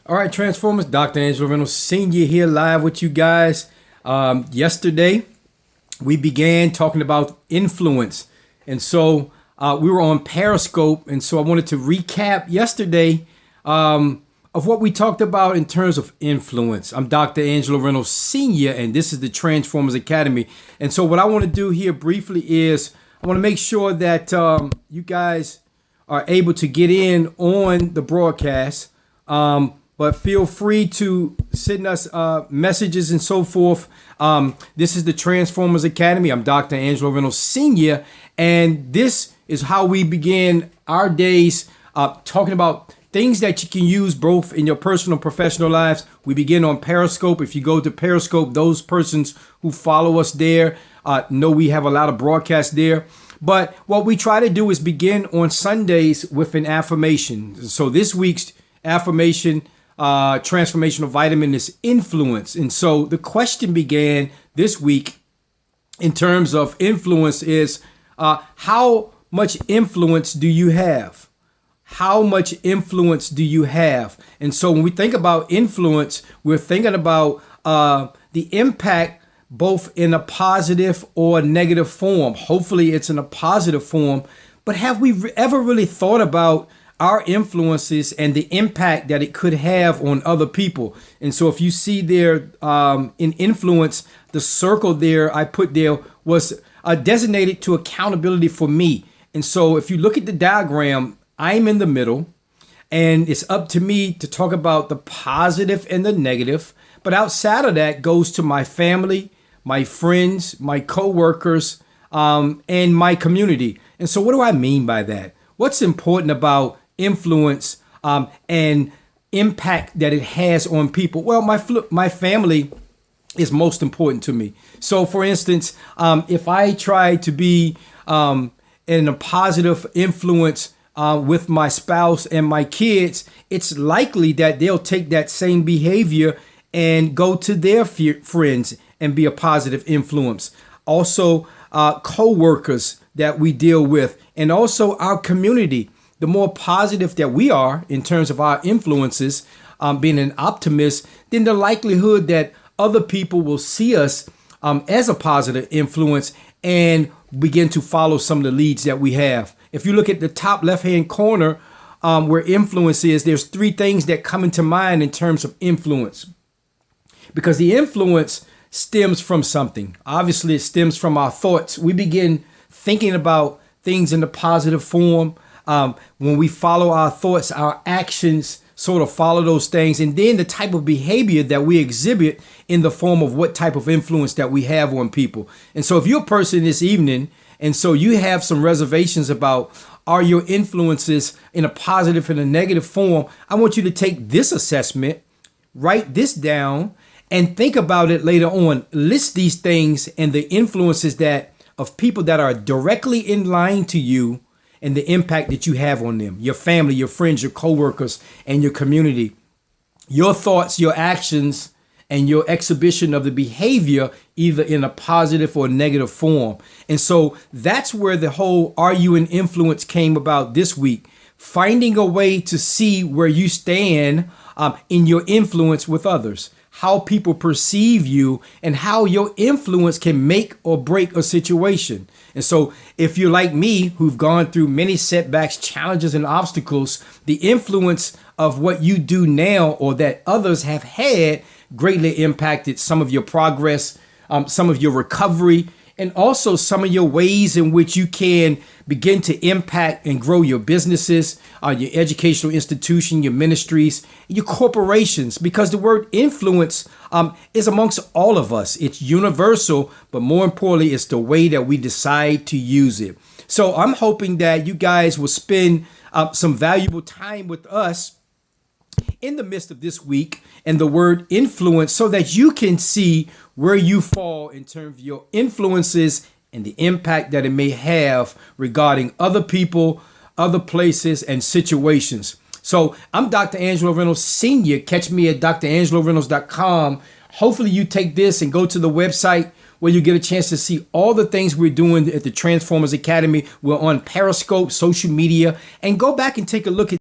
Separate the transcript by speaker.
Speaker 1: All right, Transformers, Dr. Angelo Reynolds Sr. here live with you guys. Yesterday, we began talking about influence. And so we were on Periscope. And so I wanted to recap yesterday of what we talked about in terms of influence. I'm Dr. Angelo Reynolds Sr., and this is the Transformers Academy. And so what I want to do here briefly is I want to make sure that you guys are able to get in on the broadcast. But feel free to send us messages and so forth. This is the Transformers Academy. I'm Dr. Angelo Reynolds Sr. And this is how we begin our days talking about things that you can use both in your personal and professional lives. We begin on Periscope. If you go to Periscope, those persons who follow us there know we have a lot of broadcasts there. But what we try to do is begin on Sundays with an affirmation. So this week's affirmation, transformational vitamin, is influence. And so the question began this week in terms of influence is how much influence do you have? How much influence do you have? And so when we think about influence, we're thinking about the impact both in a positive or negative form. Hopefully it's in a positive form. But have we ever really thought about our influences and the impact that it could have on other people? And so if you see there in influence, the circle there I put there was designated to accountability for me. And so if you look at the diagram, I'm in the middle, and it's up to me to talk about the positive and the negative. But outside of that goes to my family, my friends, my coworkers, and my community. And so what do I mean by that? What's important about influence and impact that it has on people? Well, my family is most important to me. So for instance, if I try to be in a positive influence with my spouse and my kids, it's likely that they'll take that same behavior and go to their friends and be a positive influence. Also, co-workers that we deal with, and also our community. The more positive that we are in terms of our influences, being an optimist, then the likelihood that other people will see us as a positive influence and begin to follow some of the leads that we have. If you look at the top left-hand corner where influence is, there's three things that come into mind in terms of influence. Because the influence stems from something. Obviously, it stems from our thoughts. We begin thinking about things in the positive form. When we follow our thoughts, our actions sort of follow those things. And then the type of behavior that we exhibit in the form of what type of influence that we have on people. And so if you're a person this evening, and so you have some reservations about are your influences in a positive and a negative form, I want you to take this assessment, write this down, and think about it later on. List these things and the influences that of people that are directly in line to you and the impact that you have on them, your family, your friends, your coworkers, and your community. Your thoughts, your actions, and your exhibition of the behavior, either in a positive or negative form. And so that's where the whole Are You an Influence came about this week. Finding a way to see where you stand in your influence with others, how people perceive you, and how your influence can make or break a situation. And so if you're like me, who've gone through many setbacks, challenges, and obstacles, the influence of what you do now or that others have had greatly impacted some of your progress, some of your recovery, and also some of your ways in which you can begin to impact and grow your businesses, your educational institution, your ministries, your corporations, because the word influence is amongst all of us. It's universal, but more importantly, it's the way that we decide to use it. So I'm hoping that you guys will spend some valuable time with us in the midst of this week and the word influence so that you can see where you fall in terms of your influences and the impact that it may have regarding other people, other places, and situations. So I'm Dr. Angelo Reynolds Sr. Catch me at drangeloreynolds.com. Hopefully you take this and go to the website where you get a chance to see all the things we're doing at the Transformers Academy. We're on Periscope, social media, and go back and take a look at